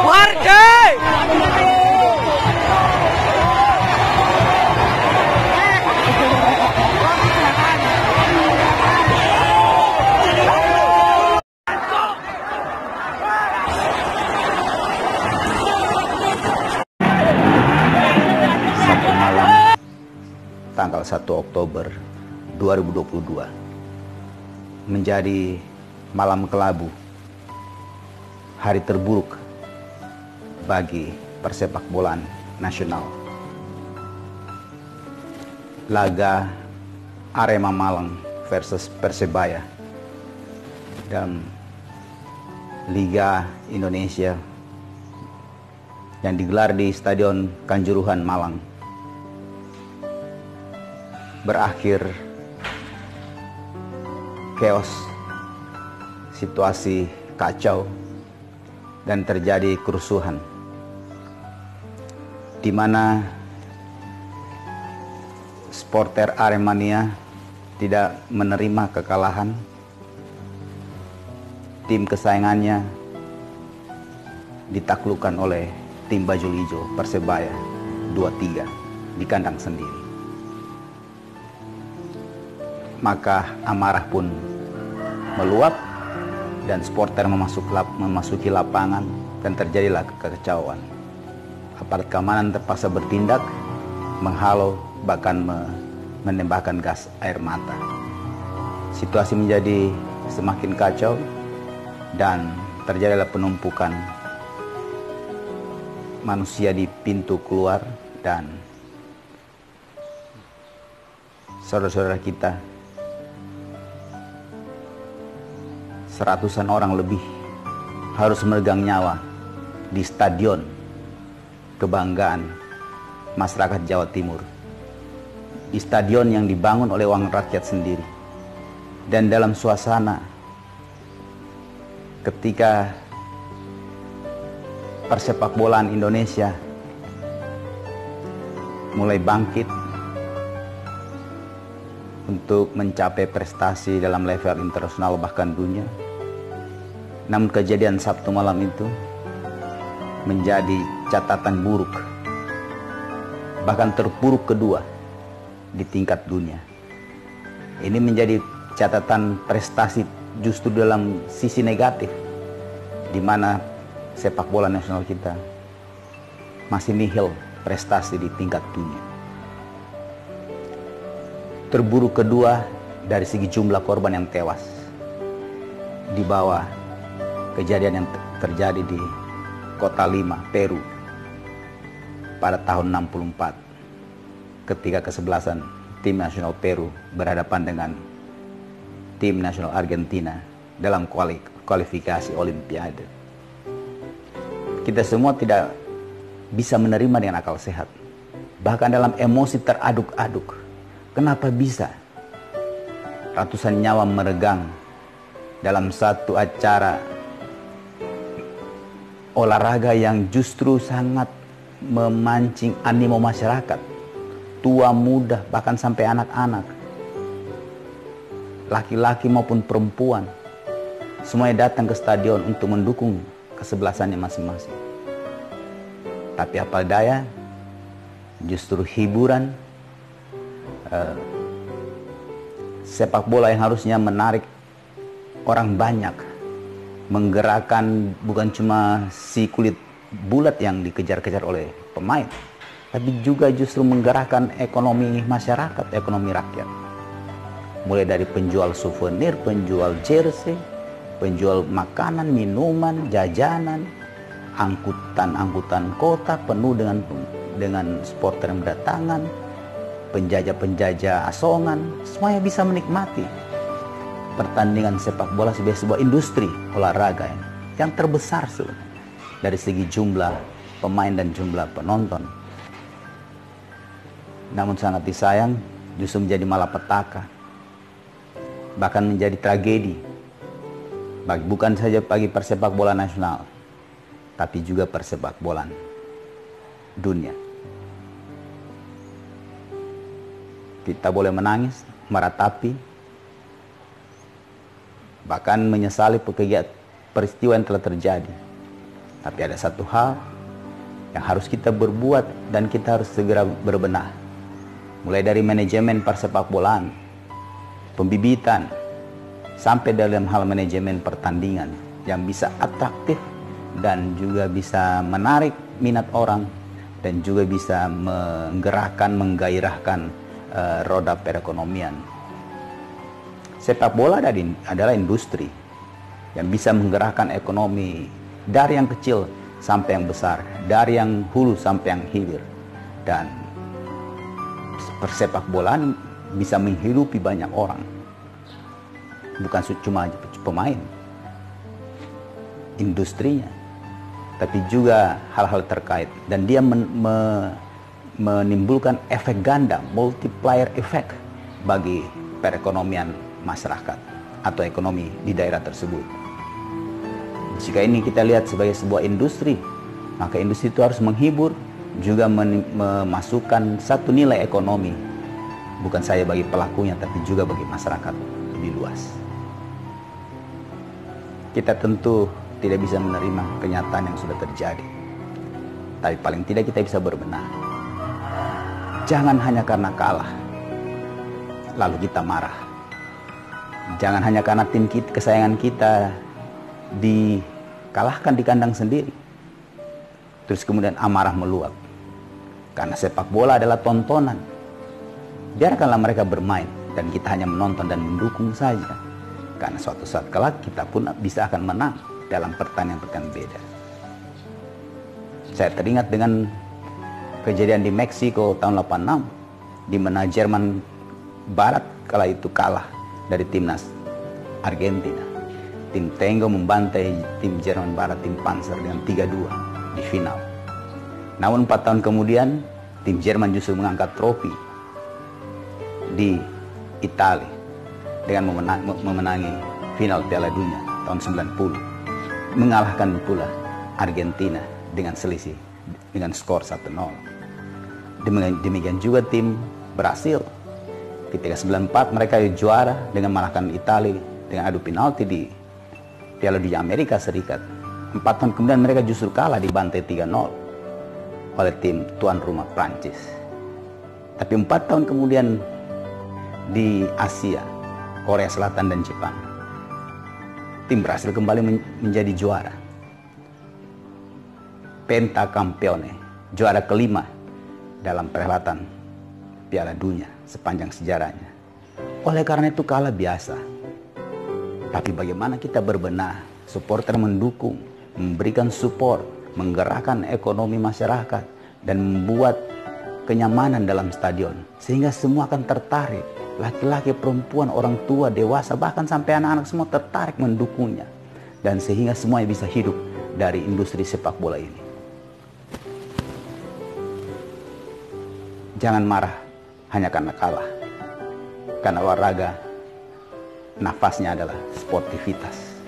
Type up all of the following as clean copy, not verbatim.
Warga! Tanggal 1 Oktober 2022 menjadi malam kelabu, hari terburuk bagi persepak bolaan nasional. Laga Arema Malang versus Persebaya dalam Liga Indonesia yang digelar di Stadion Kanjuruhan Malang berakhir chaos, situasi kacau, dan terjadi kerusuhan di mana supporter Aremania tidak menerima kekalahan. Tim kesayangannya ditaklukkan oleh tim bajul hijau Persebaya 2-3 di kandang sendiri. Maka amarah pun meluap dan supporter memasuki lapangan dan terjadilah kekacauan. Aparat keamanan terpaksa bertindak, menghalau, bahkan menembakkan gas air mata. Situasi menjadi semakin kacau dan terjadilah penumpukan manusia di pintu keluar, dan saudara-saudara kita, seratusan orang lebih harus meregang nyawa di stadion kebanggaan masyarakat Jawa Timur, di stadion yang dibangun oleh uang rakyat sendiri, dan dalam suasana ketika persepak bolaan Indonesia mulai bangkit untuk mencapai prestasi dalam level internasional bahkan dunia. Namun kejadian Sabtu malam itu menjadi catatan buruk, bahkan terburuk kedua di tingkat dunia. Ini menjadi catatan prestasi justru dalam sisi negatif, di mana sepak bola nasional kita masih nihil prestasi di tingkat dunia. Terburuk kedua dari segi jumlah korban yang tewas di bawah kejadian yang terjadi di Kota Lima, Peru pada tahun 64 ketika kesebelasan tim nasional Peru berhadapan dengan tim nasional Argentina dalam kualifikasi Olimpiade. Kita semua tidak bisa menerima dengan akal sehat, bahkan dalam emosi teraduk-aduk. Kenapa bisa ratusan nyawa meregang dalam satu acara olahraga yang justru sangat memancing animo masyarakat, tua muda bahkan sampai anak-anak, laki-laki maupun perempuan, semuanya datang ke stadion untuk mendukung kesebelasannya masing-masing. Tapi apa daya, justru hiburan sepak bola yang harusnya menarik orang banyak, menggerakkan bukan cuma si kulit bulat yang dikejar-kejar oleh pemain, tapi juga justru menggerakkan ekonomi masyarakat, ekonomi rakyat. Mulai dari penjual souvenir, penjual jersey, penjual makanan, minuman, jajanan, angkutan kota penuh dengan supporter yang berdatangan, penjajah-penjajah asongan, semuanya bisa menikmati pertandingan sepak bola sebagai sebuah industri olahraga yang terbesar dari segi jumlah pemain dan jumlah penonton. Namun sangat disayang, justru menjadi malapetaka, bahkan menjadi tragedi, bukan saja bagi persepak bola nasional, tapi juga persepak bola dunia. Kita boleh menangis, meratapi, bahkan menyesali peristiwa yang telah terjadi. Tapi ada satu hal yang harus kita berbuat dan kita harus segera berbenah. Mulai dari manajemen persepak bolaan, pembibitan, sampai dalam hal manajemen pertandingan yang bisa atraktif dan juga bisa menarik minat orang dan juga bisa menggerakkan, menggairahkan roda perekonomian. Sepak bola adalah industri yang bisa menggerakkan ekonomi dari yang kecil sampai yang besar, dari yang hulu sampai yang hilir. Dan persepak bolaan bisa menghidupi banyak orang, bukan cuma pemain, industrinya, tapi juga hal-hal terkait. Dan dia menimbulkan efek ganda, multiplier effect bagi perekonomian masyarakat atau ekonomi di daerah tersebut. Jika ini kita lihat sebagai sebuah industri, maka industri itu harus menghibur, juga memasukkan satu nilai ekonomi, bukan saja bagi pelakunya, tapi juga bagi masyarakat lebih luas. Kita tentu tidak bisa menerima kenyataan yang sudah terjadi, tapi paling tidak kita bisa berbenah. Jangan hanya karena kalah lalu kita marah. Jangan hanya karena tim kesayangan kita dikalahkan di kandang sendiri, terus kemudian amarah meluap. Karena sepak bola adalah tontonan. Biarkanlah mereka bermain dan kita hanya menonton dan mendukung saja. Karena suatu saat kelak kita pun bisa akan menang dalam pertandingan beda. Saya teringat dengan kejadian di Meksiko tahun 86, di mana Jerman Barat kala itu kalah dari timnas Argentina. Tim Tango membantai tim Jerman Barat, tim Panzer dengan 3-2 di final. Namun 4 tahun kemudian, tim Jerman justru mengangkat trofi di Italia dengan memenangi final Piala Dunia tahun 90. Mengalahkan pula Argentina dengan selisih, dengan skor 1-0. Demikian juga tim Brasil. Ketika 94 mereka juara dengan mengalahkan Italia dengan adu penalti di Piala Dunia Amerika Serikat. 4 tahun kemudian mereka justru kalah dibantai 3-0 oleh tim tuan rumah Prancis. Tapi 4 tahun kemudian di Asia, Korea Selatan dan Jepang, tim Brasil kembali menjadi juara. Pentacampione, juara kelima dalam perhelatan Piala Dunia sepanjang sejarahnya. Oleh karena itu kalah biasa. Tapi bagaimana kita berbenah, supporter mendukung, memberikan support, menggerakkan ekonomi masyarakat, dan membuat kenyamanan dalam stadion, sehingga semua akan tertarik. Laki-laki, perempuan, orang tua, dewasa, bahkan sampai anak-anak semua tertarik mendukungnya. Dan sehingga semuanya bisa hidup dari industri sepak bola ini. Jangan marah hanya karena kalah. Karena olahraga, nafasnya adalah sportivitas.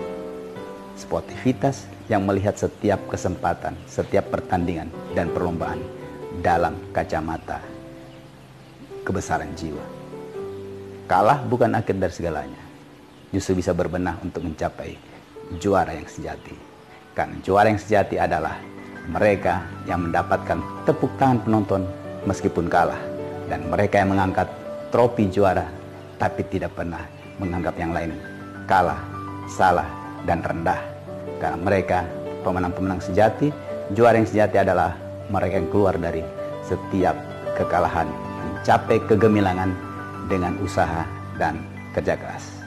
Sportivitas yang melihat setiap kesempatan, setiap pertandingan dan perlombaan dalam kacamata kebesaran jiwa. Kalah bukan akhir dari segalanya. Justru bisa berbenah untuk mencapai juara yang sejati. Karena juara yang sejati adalah mereka yang mendapatkan tepuk tangan penonton meskipun kalah. Dan mereka yang mengangkat trofi juara tapi tidak pernah menganggap yang lain kalah, salah, dan rendah. Karena mereka pemenang-pemenang sejati. Juara yang sejati adalah mereka yang keluar dari setiap kekalahan, mencapai kegemilangan dengan usaha dan kerja keras.